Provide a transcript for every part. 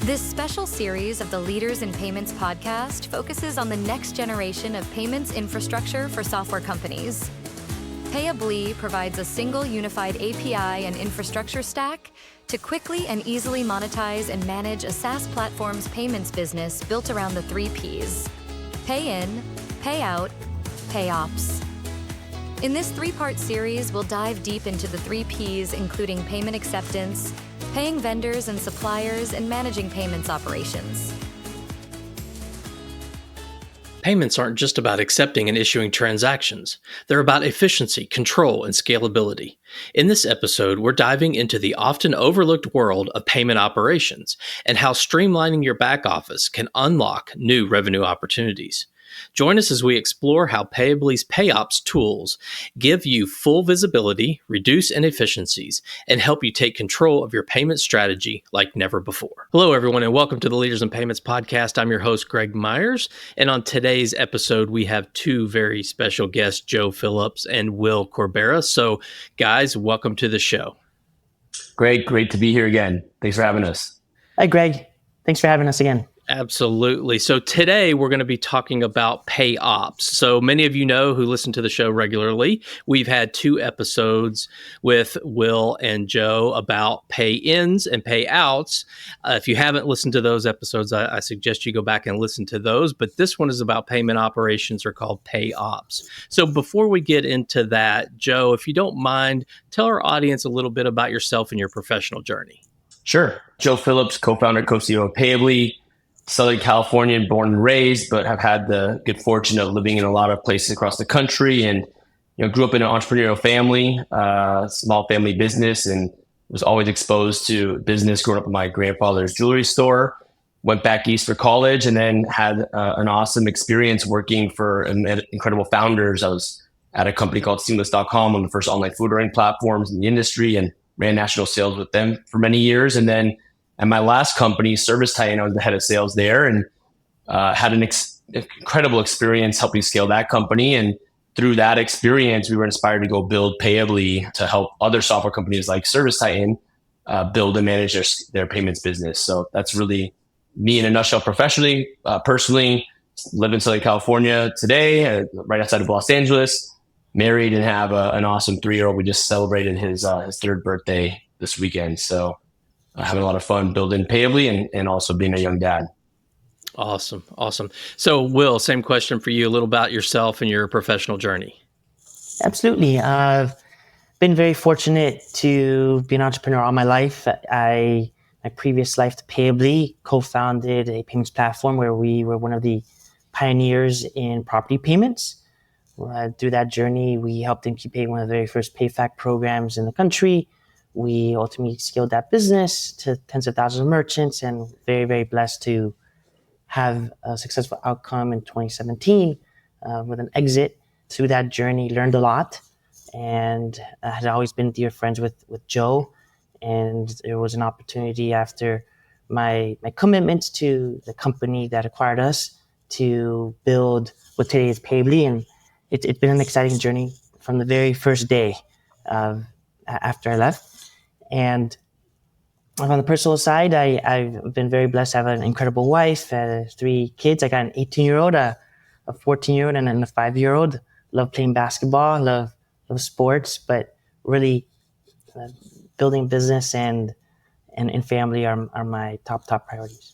This special series of the Leaders in Payments podcast focuses on the next generation of payments infrastructure for software companies. Payabli provides a single unified API and infrastructure stack to quickly and easily monetize and manage a SaaS platform's payments business built around the 3 Ps: pay in, pay out, pay ops. In this 3-part series, we'll dive deep into the 3 Ps, including payment acceptance, paying vendors and suppliers, and managing payments operations. Payments aren't just about accepting and issuing transactions. They're about efficiency, control, and scalability. In this episode, we're diving into the often overlooked world of payment operations and how streamlining your back office can unlock new revenue opportunities. Join us as we explore how Payabli's PayOps tools give you full visibility, reduce inefficiencies, and help you take control of your payment strategy like never before. Hello, everyone, and welcome to the Leaders in Payments podcast. I'm your host, Greg Myers, and on today's episode, we have 2 very special guests, Joe Phillips and Will Corbera. So, guys, welcome to the show. Great to be here again. Thanks for having us. Hi, Greg. Thanks for having us again. Absolutely. So today we're going to be talking about pay ops. So many of you know who listen to the show regularly. We've had 2 episodes with Will and Joe about pay ins and pay outs. If you haven't listened to those episodes, I suggest you go back and listen to those. But this one is about payment operations, or called pay ops. So before we get into that, Joe, if you don't mind, tell our audience a little bit about yourself and your professional journey. Sure. Joe Phillips, co-founder, co-CEO of Payabli. Southern California, born and raised, but have had the good fortune of living in a lot of places across the country, and grew up in an entrepreneurial family, small family business, and was always exposed to business growing up in my grandfather's jewelry store. Went back east for college, and then had an awesome experience working for incredible founders. I was at a company called seamless.com, one of the first online food ordering platforms in the industry, and ran national sales with them for many years. And then at my last company, Service Titan, I was the head of sales there, and had an incredible experience helping scale that company. And through that experience, we were inspired to go build Payabli to help other software companies like Service Titan build and manage their payments business. So that's really me in a nutshell professionally. Personally, live in Southern California today, right outside of Los Angeles, married, and have an awesome 3-year-old. We just celebrated his 3rd birthday this weekend. So having a lot of fun building Payabli and also being a young dad. Awesome. So, Will, same question for you, a little about yourself and your professional journey. Absolutely. I've been very fortunate to be an entrepreneur all my life. My previous life to Payabli, co-founded a payments platform where we were one of the pioneers in property payments. Through that journey, we helped incubate one of the very first Payfac programs in the country. We ultimately scaled that business to tens of thousands of merchants, and very, very blessed to have a successful outcome in 2017 with an exit. Through that journey, learned a lot, and had always been dear friends with Joe. And there was an opportunity after my commitment to the company that acquired us to build what today is Payabli. And it's been an exciting journey from the very first day after I left. And on the personal side, I've been very blessed to have an incredible wife, 3 kids. I got an 18-year-old, a 14-year-old, and then a 5-year-old. Love playing basketball, love sports, but really building business and family are my top priorities.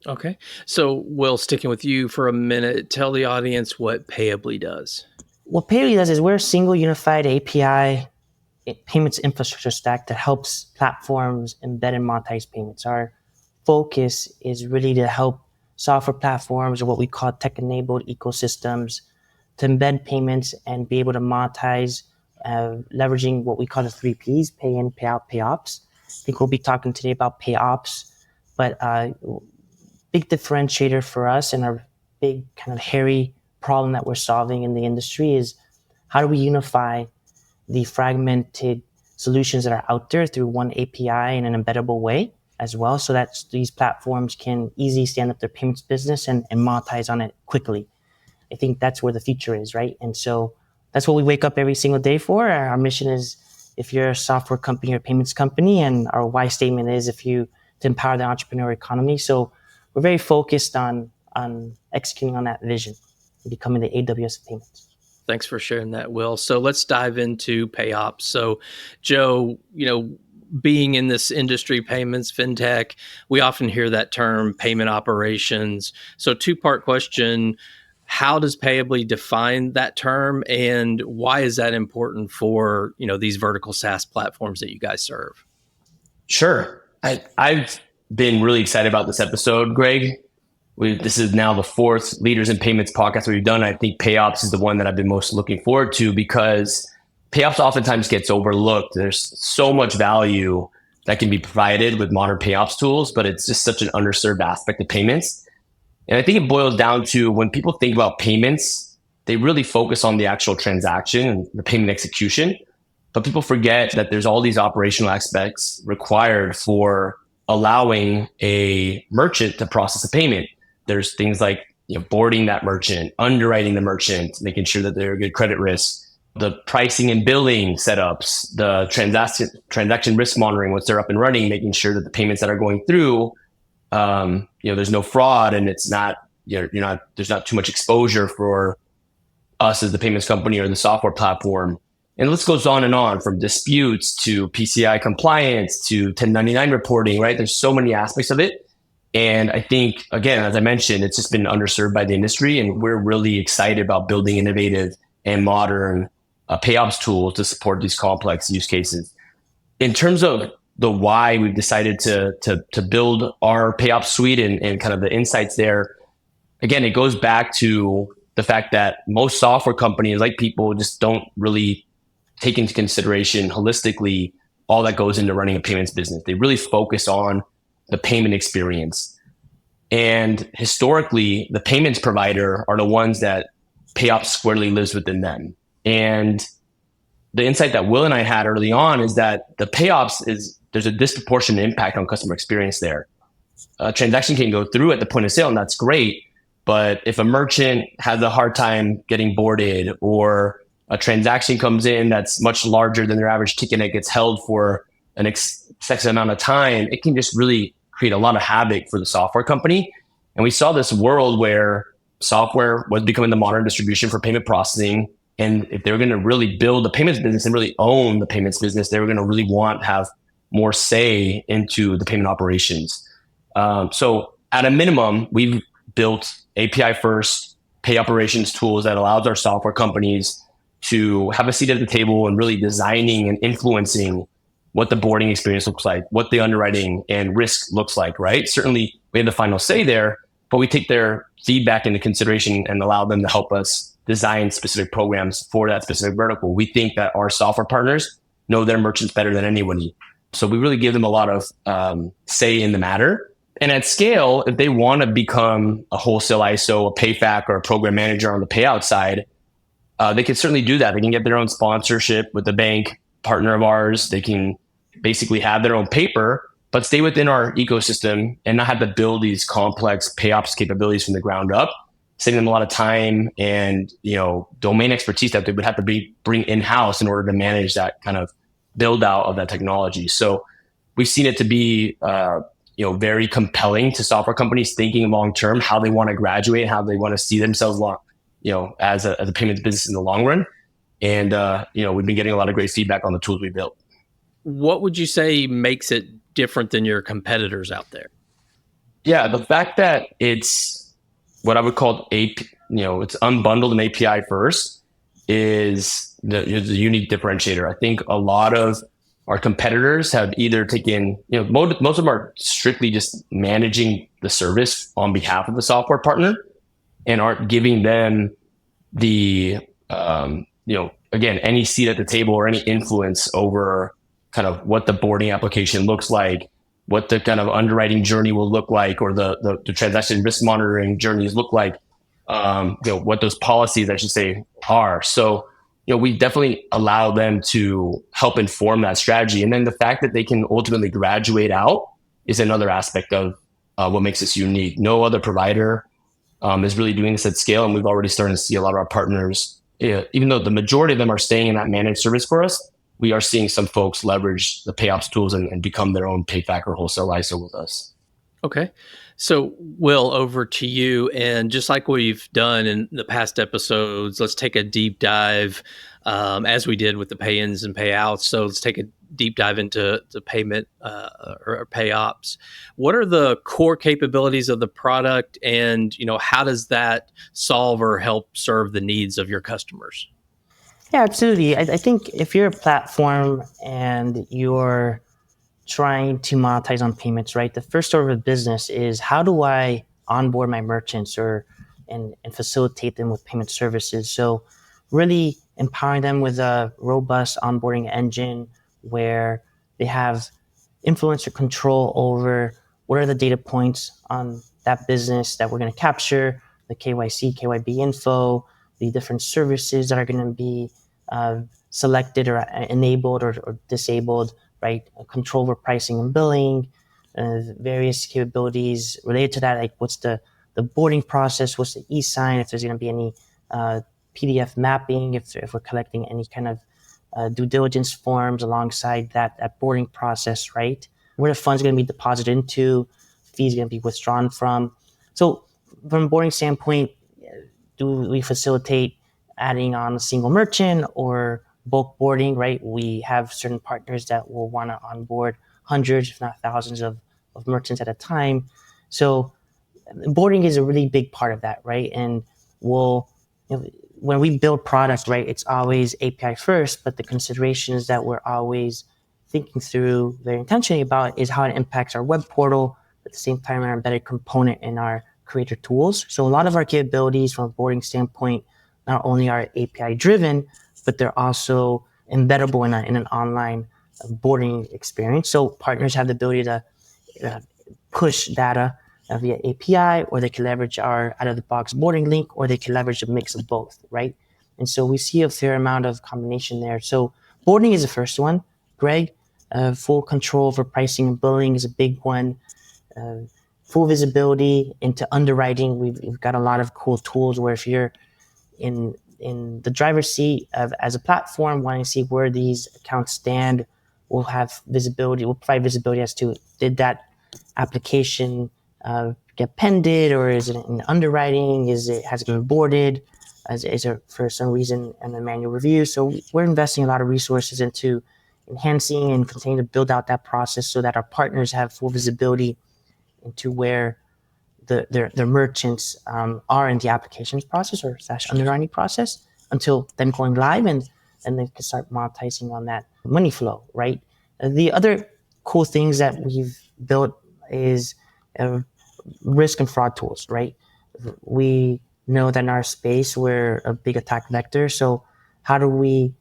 Okay. So, Will, sticking with you for a minute, tell the audience what Payabli does. What Payabli does is we're a single unified API payments infrastructure stack that helps platforms embed and monetize payments. Our focus is really to help software platforms, or what we call tech-enabled ecosystems, to embed payments and be able to monetize, leveraging what we call the 3 Ps: pay in, pay out, pay ops. I think we'll be talking today about pay ops, but big differentiator for us and our big kind of hairy problem that we're solving in the industry is how do we unify the fragmented solutions that are out there through one API in an embeddable way as well, so that these platforms can easily stand up their payments business and monetize on it quickly. I think that's where the future is, right? And so that's what we wake up every single day for. Our mission is, if you're a software company or payments company, and our why statement is, if you to empower the entrepreneur economy. So we're very focused on executing on that vision and becoming the AWS of payments. Thanks for sharing that, Will. So let's dive into PayOps. So, Joe, being in this industry, payments, fintech, we often hear that term, payment operations. So, two-part question: how does Payabli define that term, and why is that important for these vertical SaaS platforms that you guys serve? Sure, I've been really excited about this episode, Greg. This is now the fourth Leaders in Payments podcast we've done. I think PayOps is the one that I've been most looking forward to because PayOps oftentimes gets overlooked. There's so much value that can be provided with modern PayOps tools, but it's just such an underserved aspect of payments. And I think it boils down to when people think about payments, they really focus on the actual transaction and the payment execution. But people forget that there's all these operational aspects required for allowing a merchant to process a payment. There's things like boarding that merchant, underwriting the merchant, making sure that they're a good credit risk, the pricing and billing setups, the transaction risk monitoring once they're up and running, making sure that the payments that are going through, there's no fraud and it's not, there's not too much exposure for us as the payments company or the software platform. And the list goes on and on, from disputes to PCI compliance to 1099 reporting, right? There's so many aspects of it. And I think, again, as I mentioned, it's just been underserved by the industry, and we're really excited about building innovative and modern PayOps tools to support these complex use cases. In terms of the why we've decided to build our PayOps suite and kind of the insights there, again, it goes back to the fact that most software companies, like people, just don't really take into consideration holistically all that goes into running a payments business. They really focus on the payment experience. And historically, the payments provider are the ones that PayOps squarely lives within them. And the insight that Will and I had early on is that the PayOps there's a disproportionate impact on customer experience there. A transaction can go through at the point of sale, and that's great. But if a merchant has a hard time getting boarded, or a transaction comes in that's much larger than their average ticket and it gets held for an excessive amount of time, it can just really create a lot of havoc for the software company. And we saw this world where software was becoming the modern distribution for payment processing. And if they were going to really build the payments business and really own the payments business, they were going to really want to have more say into the payment operations. So at a minimum, we've built API first pay operations tools that allows our software companies to have a seat at the table and really designing and influencing what the boarding experience looks like, what the underwriting and risk looks like, right? Certainly we have the final say there, but we take their feedback into consideration and allow them to help us design specific programs for that specific vertical. We think that our software partners know their merchants better than anybody. So we really give them a lot of say in the matter. And at scale, if they want to become a wholesale ISO, a Payfac, or a program manager on the payout side, they can certainly do that. They can get their own sponsorship with a bank partner of ours. They can basically have their own paper, but stay within our ecosystem and not have to build these complex PayOps capabilities from the ground up, saving them a lot of time and domain expertise that they would have to bring in-house in order to manage that kind of build out of that technology. So we've seen it to be very compelling to software companies thinking long term, how they want to graduate, how they want to see themselves as a payments business in the long run. And we've been getting a lot of great feedback on the tools we built. What would you say makes it different than your competitors out there? Yeah, the fact that it's what I would call it's unbundled and API first is the unique differentiator. I think a lot of our competitors have either taken, most of them are strictly just managing the service on behalf of the software partner and aren't giving them the, again, any seat at the table or any influence over kind of what the boarding application looks like, what the kind of underwriting journey will look like, or the transaction risk monitoring journeys look like, what those policies, I should say, are. So, we definitely allow them to help inform that strategy. And then the fact that they can ultimately graduate out is another aspect of what makes us unique. No other provider is really doing this at scale. And we've already started to see a lot of our partners, even though the majority of them are staying in that managed service for us, we are seeing some folks leverage the payops tools and become their own Payfac or wholesale ISO with us. Okay. So, Will, over to you. And just like we've done in the past episodes, let's take a deep dive as we did with the pay-ins and payouts. So let's take a deep dive into the payment or pay ops. What are the core capabilities of the product, and how does that solve or help serve the needs of your customers? Yeah, absolutely. I think if you're a platform and you're trying to monetize on payments, right? The first order of business is how do I onboard my merchants and facilitate them with payment services? So really empowering them with a robust onboarding engine where they have influence or control over what are the data points on that business that we're going to capture, the KYC, KYB info, the different services that are going to be selected or enabled or disabled, right? Control over pricing and billing, various capabilities related to that, like what's the boarding process, what's the e-sign, if there's going to be any PDF mapping, if we're collecting any kind of due diligence forms alongside that boarding process, right? Where the funds are going to be deposited into, fees are going to be withdrawn from. So from a boarding standpoint, do we facilitate adding on a single merchant or bulk boarding, right? We have certain partners that will want to onboard hundreds, if not thousands of merchants at a time. So boarding is a really big part of that, right? And when we build products, right, it's always API first, but the considerations that we're always thinking through very intentionally about is how it impacts our web portal, at the same time, an embedded component in our creator tools. So a lot of our capabilities from a boarding standpoint not only are API driven, but they're also embeddable in an online boarding experience. So partners have the ability to push data via API, or they can leverage our out-of-the-box boarding link, or they can leverage a mix of both, right? And so we see a fair amount of combination there. So boarding is the first one. Greg, full control over pricing and billing is a big one. Full visibility into underwriting. We've got a lot of cool tools where if you're in the driver's seat as a platform wanting to see where these accounts stand, we'll have visibility. We'll provide visibility as to did that application get pended, or is it in underwriting? Has it been boarded? Is it for some reason in the manual review? So we're investing a lot of resources into enhancing and continuing to build out that process so that our partners have full visibility into where their merchants are in the applications process or / underwriting process until them going live, and they can start monetizing on that money flow, right? The other cool things that we've built is risk and fraud tools, right? We know that in our space we're a big attack vector, so how do we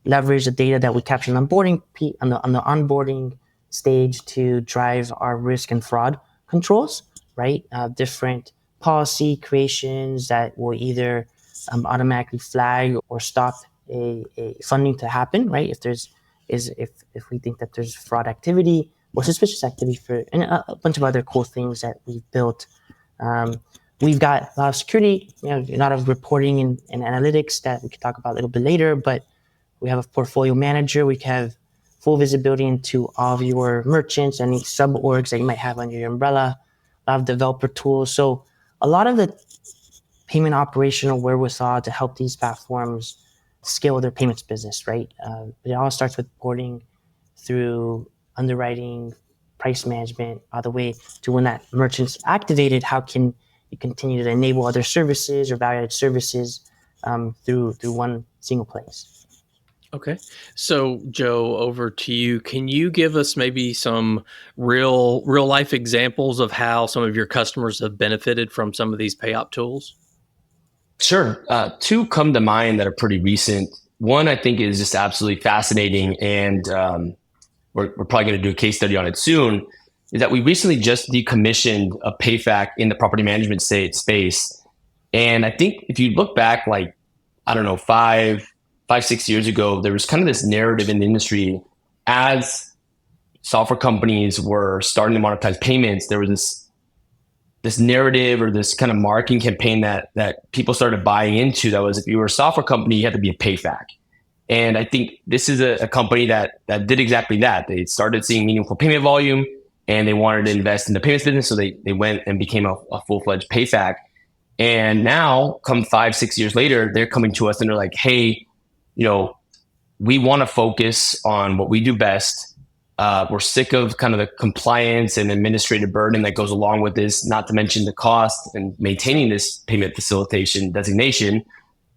leverage the data that we capture on the onboarding stage to drive our risk and fraud controls, right? Different policy creations that will either automatically flag or stop a funding to happen, right? If we think that there's fraud activity or suspicious activity and a bunch of other cool things that we've built. We've got a lot of security, a lot of reporting and analytics that we could talk about a little bit later, but we have a portfolio manager. We have full visibility into all of your merchants, any sub-orgs that you might have under your umbrella, a lot of developer tools. So a lot of the payment operational wherewithal to help these platforms scale their payments business, right? It all starts with boarding through underwriting, price management, all the way to when that merchant's activated, how can you continue to enable other services or value-added services through one single place. Okay. So, Joe, over to you. Can you give us maybe some real life examples of how some of your customers have benefited from some of these pay-op tools? Sure. Two come to mind that are pretty recent. One I think is just absolutely fascinating, and we're probably going to do a case study on it soon, is that we recently just decommissioned a Payfac in the property management space. And I think if you look back, like, I don't know, 5-6 years ago, there was kind of this narrative in the industry as software companies were starting to monetize payments. There was this narrative or this kind of marketing campaign that people started buying into that was, if you were a software company, you had to be a Payfac. And I think this is a company that did exactly that. They started seeing meaningful payment volume and they wanted to invest in the payments business. So they went and became a full-fledged Payfac. And now, come 5-6 years later, they're coming to us and they're like, hey, we want to focus on what we do best. We're sick of kind of the compliance and administrative burden that goes along with this, not to mention the cost and maintaining this payment facilitation designation.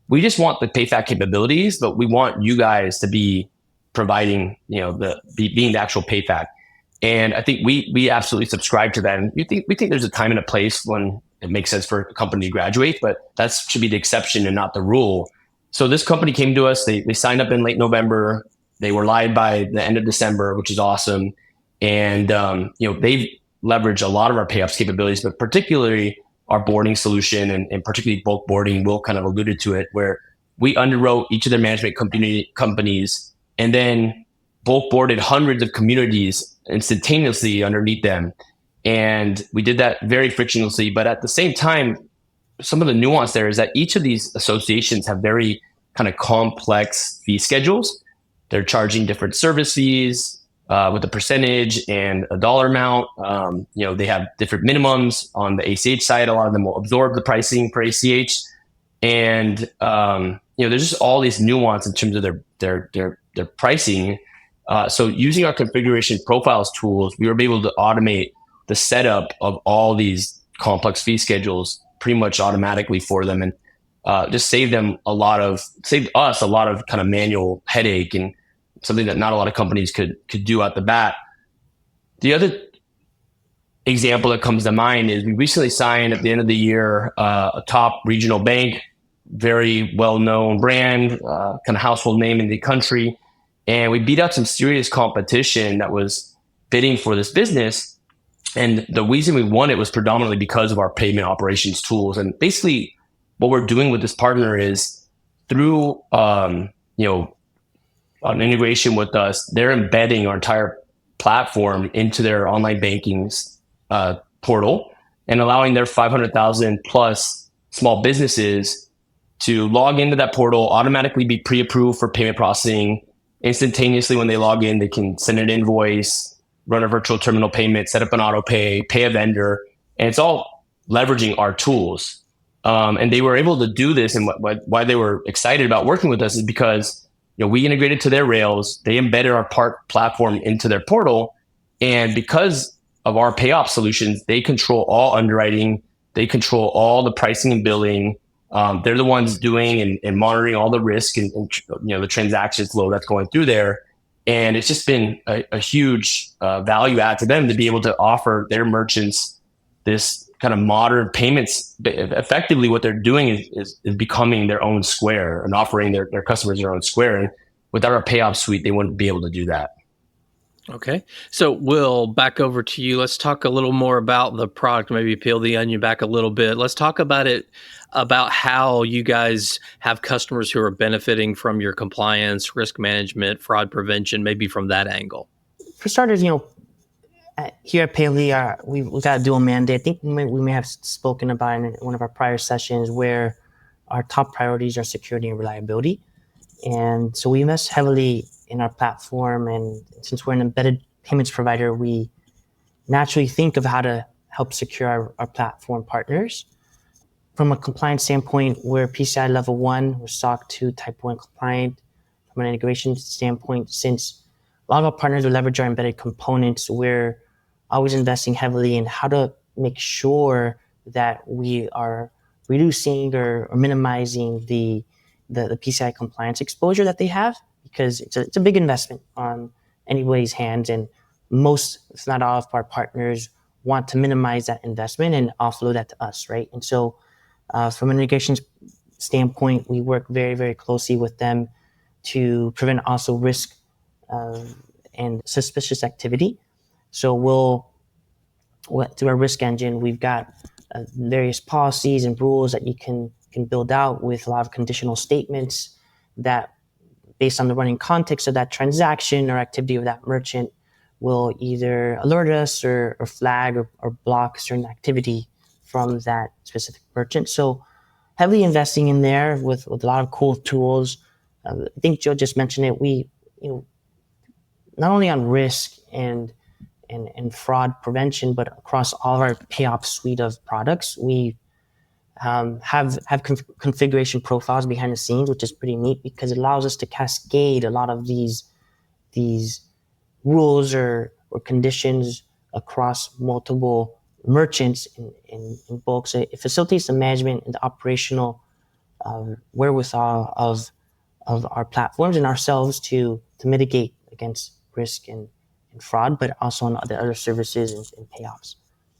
We just want the Payfac capabilities, but we want you guys to be providing, being the actual Payfac. And I think we absolutely subscribe to that. And we think there's a time and a place when it makes sense for a company to graduate, but that should be the exception and not the rule. So this company came to us. They signed up in late November. They were live by the end of December, which is awesome. And they've leveraged a lot of our payoffs capabilities, but particularly our boarding solution and particularly bulk boarding. Will kind of alluded to it, where we underwrote each of their management companies and then bulk boarded hundreds of communities instantaneously underneath them. And we did that very frictionlessly. But at the same time, some of the nuance there is that each of these associations have very kind of complex fee schedules. They're charging different service fees with a percentage and a dollar amount. They have different minimums on the ACH side. A lot of them will absorb the pricing for ACH. And, there's just all these nuance in terms of their pricing. So using our configuration profiles tools, we were able to automate the setup of all these complex fee schedules pretty much automatically for them, and just saved us a lot of kind of manual headache, and something that not a lot of companies could do out the bat. The other example that comes to mind is we recently signed at the end of the year a top regional bank, very well-known brand, kind of household name in the country. And we beat out some serious competition that was bidding for this business. And the reason we won it was predominantly because of our payment operations tools. And basically what we're doing with this partner is through, an integration with us, they're embedding our entire platform into their online banking portal and allowing their 500,000 plus small businesses to log into that portal, automatically be pre-approved for payment processing. Instantaneously, when they log in, they can send an invoice, run a virtual terminal payment, set up an auto pay a vendor, and it's all leveraging our tools. And they were able to do this, and why they were excited about working with us is because we integrated to their rails, they embedded our platform into their portal, and because of our payoff solutions, they control all underwriting, they control all the pricing and billing. They're the ones doing and monitoring all the risk and the transaction flow that's going through there. And it's just been a huge value add to them to be able to offer their merchants this kind of modern payments. Effectively, what they're doing is becoming their own Square and offering their customers their own Square. And without our payoff suite, they wouldn't be able to do that. Okay. So Will, back over to you. Let's talk a little more about the product, maybe peel the onion back a little bit. Let's talk about how you guys have customers who are benefiting from your compliance, risk management, fraud prevention, maybe from that angle. For starters, here at Payabli, we've got a dual mandate. I think we may have spoken about in one of our prior sessions where our top priorities are security and reliability. And so we invest heavily in our platform. And since we're an embedded payments provider, we naturally think of how to help secure our platform partners. From a compliance standpoint, we're PCI level 1, we're SOC 2 type 1 compliant. From an integration standpoint, since a lot of our partners will leverage our embedded components, we're always investing heavily in how to make sure that we are reducing or minimizing the PCI compliance exposure that they have, because it's a big investment on anybody's hands, and most, if not all of our partners want to minimize that investment and offload that to us, right? And so from an integration standpoint, we work very, very closely with them to prevent also risk and suspicious activity. So through our risk engine, we've got various policies and rules that you can build out with a lot of conditional statements that, based on the running context of that transaction or activity of that merchant, will either alert us or flag or block certain activity from that specific merchant. So heavily investing in there with a lot of cool tools. I think Joe just mentioned it. We, not only on risk and fraud prevention, but across all of our PayOps suite of products, we have configuration profiles behind the scenes, which is pretty neat because it allows us to cascade a lot of these rules or conditions across multiple merchants in bulk. So it facilitates the management and the operational wherewithal of our platforms and ourselves to mitigate against risk and fraud, but also on the other services and payoffs.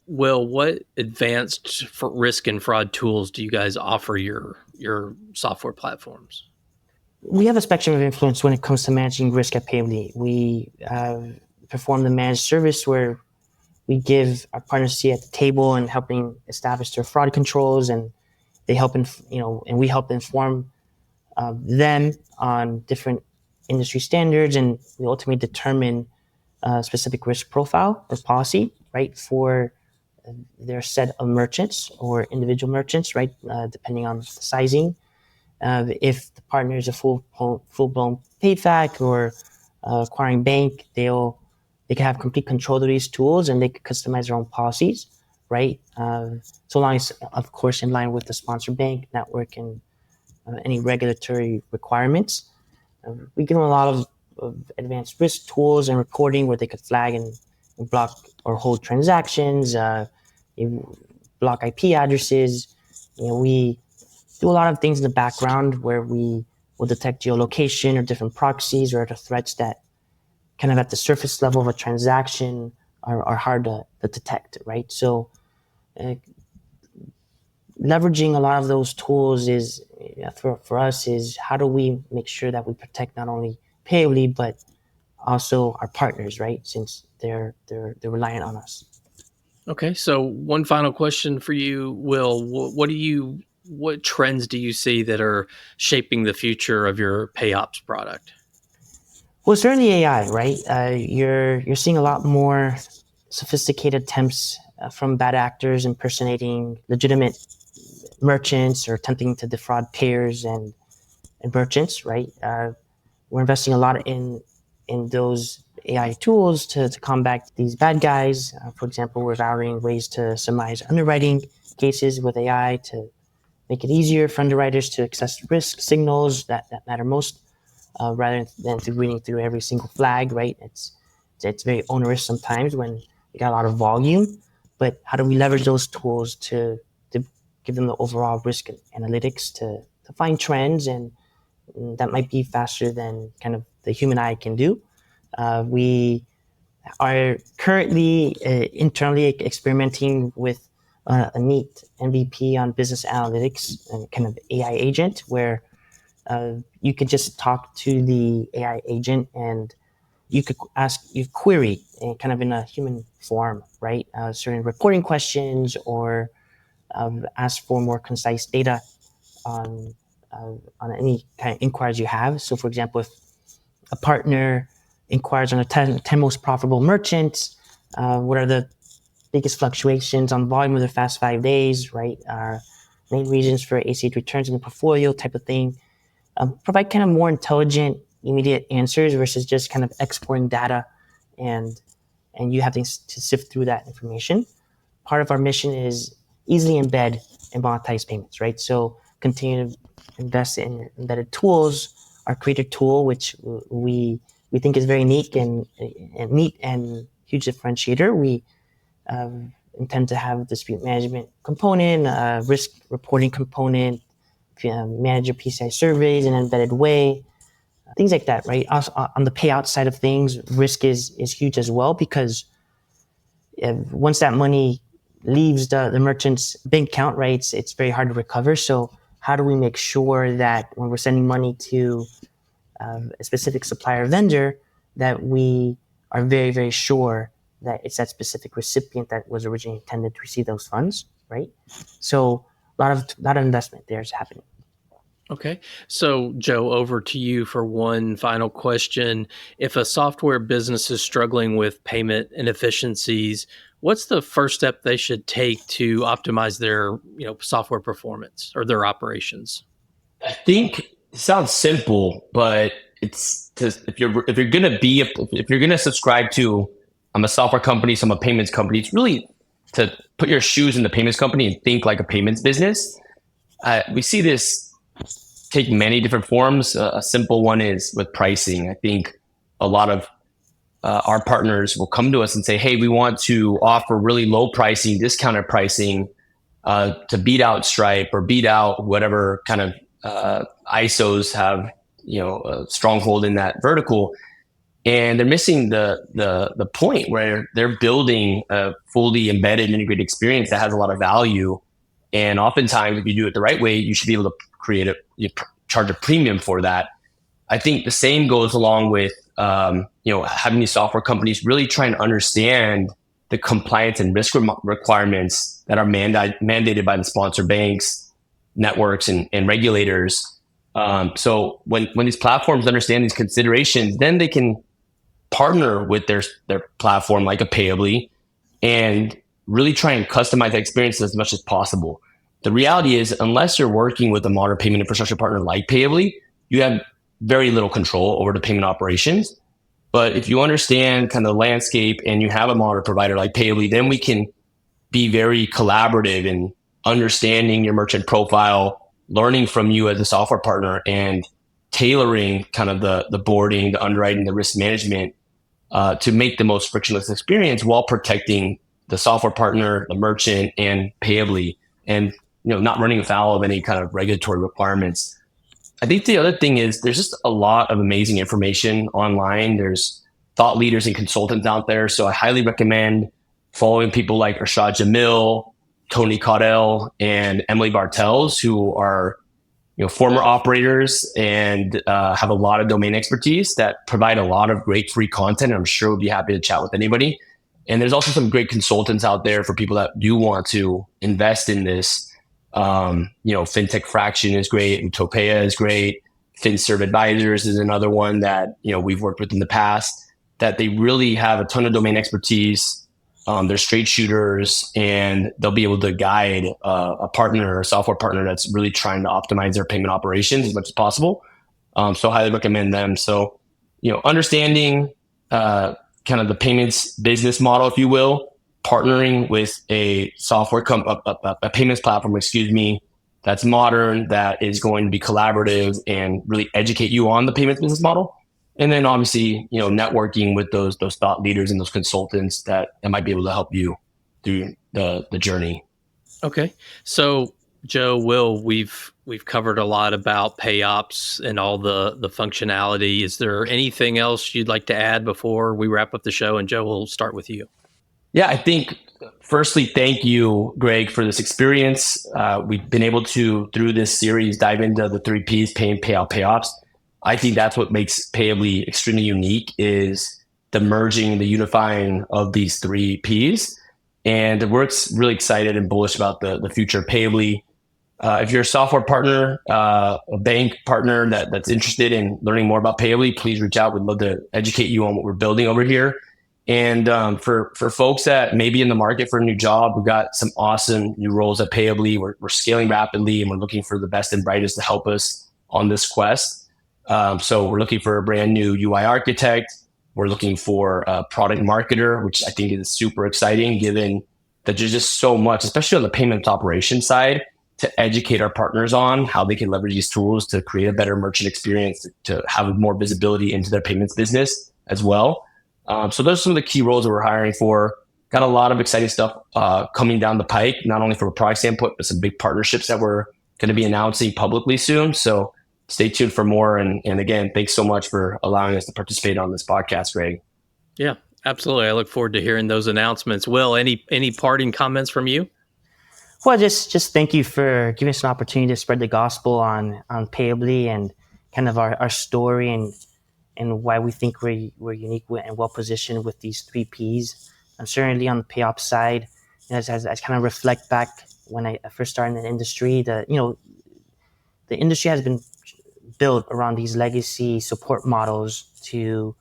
Will, what advanced risk and fraud tools do you guys offer your software platforms? We have a spectrum of influence when it comes to managing risk at Payabli. We perform the managed service where we give our partners a seat at the table and helping establish their fraud controls, and they help and we help inform them on different industry standards, and we ultimately determine a specific risk profile or policy, right, for their set of merchants or individual merchants, right, depending on the sizing. If the partner is a full-blown Payfac or acquiring bank, they can have complete control of these tools and they can customize their own policies, right? So long as, of course, in line with the sponsor bank network and any regulatory requirements. We give them a lot of advanced risk tools and reporting where they could flag and block or hold transactions, block IP addresses. We do a lot of things in the background where we will detect geolocation or different proxies or other threats that kind of at the surface level of a transaction are hard to detect, right? So leveraging a lot of those tools is for us is how do we make sure that we protect not only Payabli but also our partners, right? Since they're reliant on us. Okay, so one final question for you, Will. What trends do you see that are shaping the future of your PayOps product? Well, certainly AI, right? You're seeing a lot more sophisticated attempts from bad actors impersonating legitimate merchants or attempting to defraud payers and merchants, right? We're investing a lot in those AI tools to combat these bad guys. For example, we're evaluating ways to summarize underwriting cases with AI to make it easier for underwriters to access risk signals that matter most, rather than reading through every single flag, right? It's very onerous sometimes when you got a lot of volume, but how do we leverage those tools to give them the overall risk analytics to find trends, and that might be faster than kind of the human eye can do. We are currently internally experimenting with a neat MVP on business analytics and kind of AI agent where you could just talk to the AI agent and you could query kind of in a human form, right? Certain reporting questions or ask for more concise data on any kind of inquiries you have. So, for example, if a partner inquires on the 10 most profitable merchants, what are the biggest fluctuations on volume of the past 5 days, right? Main reasons for ACH returns in the portfolio type of thing. Provide kind of more intelligent, immediate answers versus just kind of exporting data and you having to sift through that information. Part of our mission is easily embed and monetize payments, right? So continue to invest in embedded tools. Our creator tool, which we think is very neat and huge differentiator. We intend to have dispute management component, risk reporting component, manage your PCI surveys in an embedded way, things like that, right? Also, on the payout side of things, risk is huge as well because once that money leaves the merchant's bank account, right, it's very hard to recover. So how do we make sure that when we're sending money to a specific supplier or vendor that we are very, very sure that it's that specific recipient that was originally intended to receive those funds, right? So a lot of investment there is happening. Okay. So, Joe, over to you for one final question. If a software business is struggling with payment inefficiencies, what's the first step they should take to optimize their, software performance or their operations? I think It sounds simple, but if you're gonna subscribe to, I'm a software company, so I'm a payments company. It's really to put your shoes in the payments company and think like a payments business. We see this take many different forms. A simple one is with pricing. I think a lot of our partners will come to us and say, "Hey, we want to offer really low pricing, discounted pricing to beat out Stripe or beat out whatever kind of ISOs have, a stronghold in that vertical." And they're missing the point where they're building a fully embedded integrated experience that has a lot of value. And oftentimes, if you do it the right way, you should be able to charge a premium for that. I think the same goes along with having these software companies really trying to understand the compliance and risk requirements that are mandated by the sponsor banks, networks, and regulators. So when these platforms understand these considerations, then they can partner with their platform like a Payabli and really try and customize that experience as much as possible. The reality is, unless you're working with a modern payment infrastructure partner like Payabli, you have very little control over the payment operations. But if you understand kind of the landscape and you have a modern provider like Payabli, then we can be very collaborative in understanding your merchant profile, learning from you as a software partner, and tailoring kind of the boarding, the underwriting, the risk management to make the most frictionless experience while protecting the software partner, the merchant, and Payabli, and not running afoul of any kind of regulatory requirements. I think the other thing is there's just a lot of amazing information online. There's thought leaders and consultants out there. So I highly recommend following people like Arshad Jamil, Tony Caudell, and Emily Bartels, who are former operators and have a lot of domain expertise that provide a lot of great free content. I'm sure we'll be happy to chat with anybody. And there's also some great consultants out there for people that do want to invest in this. Fintech Fraction is great. Utopia is great. FinServe Advisors is another one that we've worked with in the past. That they really have a ton of domain expertise. They're straight shooters, and they'll be able to guide a partner or a software partner that's really trying to optimize their payment operations as much as possible. So I highly recommend them. So understanding kind of the payments business model, if you will, partnering with a a payments platform, that's modern, that is going to be collaborative and really educate you on the payments business model. And then obviously, networking with those thought leaders and those consultants that might be able to help you through the journey. Okay. So Joe, Will, we've covered a lot about PayOps and all the functionality. Is there anything else you'd like to add before we wrap up the show? And Joe, we'll start with you. Yeah, I think firstly, thank you, Greg, for this experience. We've been able to, through this series, dive into the 3 Ps, pay in, pay out, payops. I think that's what makes Payabli extremely unique, is the merging, the unifying of these 3 Ps. And we're really excited and bullish about the future of Payabli. If you're a software partner, a bank partner that's interested in learning more about Payabli, please reach out. We'd love to educate you on what we're building over here. And for folks that may be in the market for a new job, we've got some awesome new roles at Payabli. We're scaling rapidly, and we're looking for the best and brightest to help us on this quest. So we're looking for a brand new UI architect. We're looking for a product marketer, which I think is super exciting, given that there's just so much, especially on the payments operation side, to educate our partners on how they can leverage these tools to create a better merchant experience, to have more visibility into their payments business as well. So those are some of the key roles that we're hiring for. Got a lot of exciting stuff coming down the pike, not only from a product standpoint, but some big partnerships that we're going to be announcing publicly soon. So stay tuned for more. And again, thanks so much for allowing us to participate on this podcast, Greg. Yeah, absolutely. I look forward to hearing those announcements. Will, any parting comments from you? Well, just thank you for giving us an opportunity to spread the gospel on Payabli and kind of our story and why we think we're unique and well positioned with these 3 Ps. And certainly on the payops side, as I kind of reflect back when I first started in the industry, the industry has been built around these legacy support models to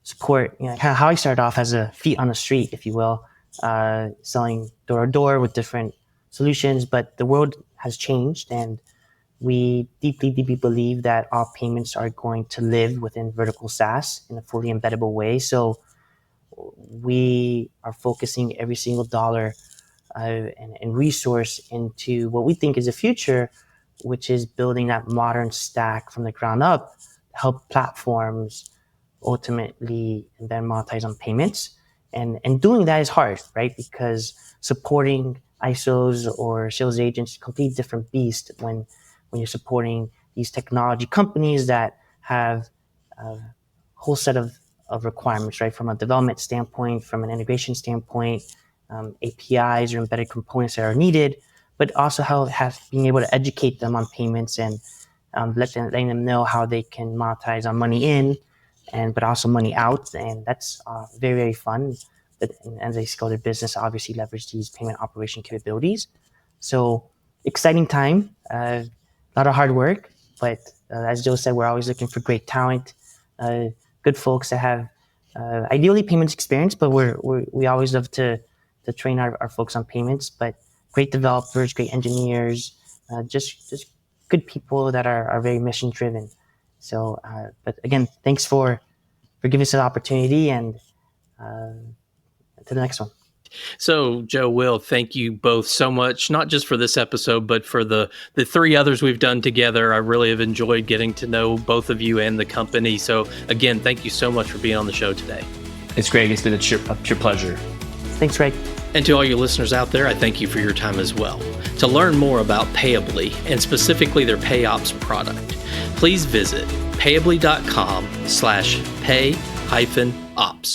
support, kind of how I started off as a feet on the street, if you will, selling door to door with different solutions. But the world has changed, and We deeply, deeply believe that all payments are going to live within vertical SaaS in a fully embeddable way. So we are focusing every single dollar and resource into what we think is the future, which is building that modern stack from the ground up to help platforms ultimately then monetize on payments. And doing that is hard, right? Because supporting ISOs or sales agents is a completely different beast when you're supporting these technology companies that have a whole set of requirements, right? From a development standpoint, from an integration standpoint, APIs or embedded components that are needed, but also being able to educate them on payments and letting them know how they can monetize on money in, but also money out, and that's very, very fun. But as they scale their business, obviously leverage these payment operation capabilities. So exciting time, a lot of hard work, but as Joe said, we're always looking for great talent, good folks that have ideally payments experience, but we always love to train our folks on payments. But great developers, great engineers, just good people that are very mission driven. So, but again, thanks for giving us an opportunity, and to the next one. So, Joe, Will, thank you both so much, not just for this episode, but for the three others we've done together. I really have enjoyed getting to know both of you and the company. So, again, thank you so much for being on the show today. It's great. It's been a pure pleasure. Thanks, Greg. And to all your listeners out there, I thank you for your time as well. To learn more about Payabli and specifically their PayOps product, please visit payabli.com/pay-ops.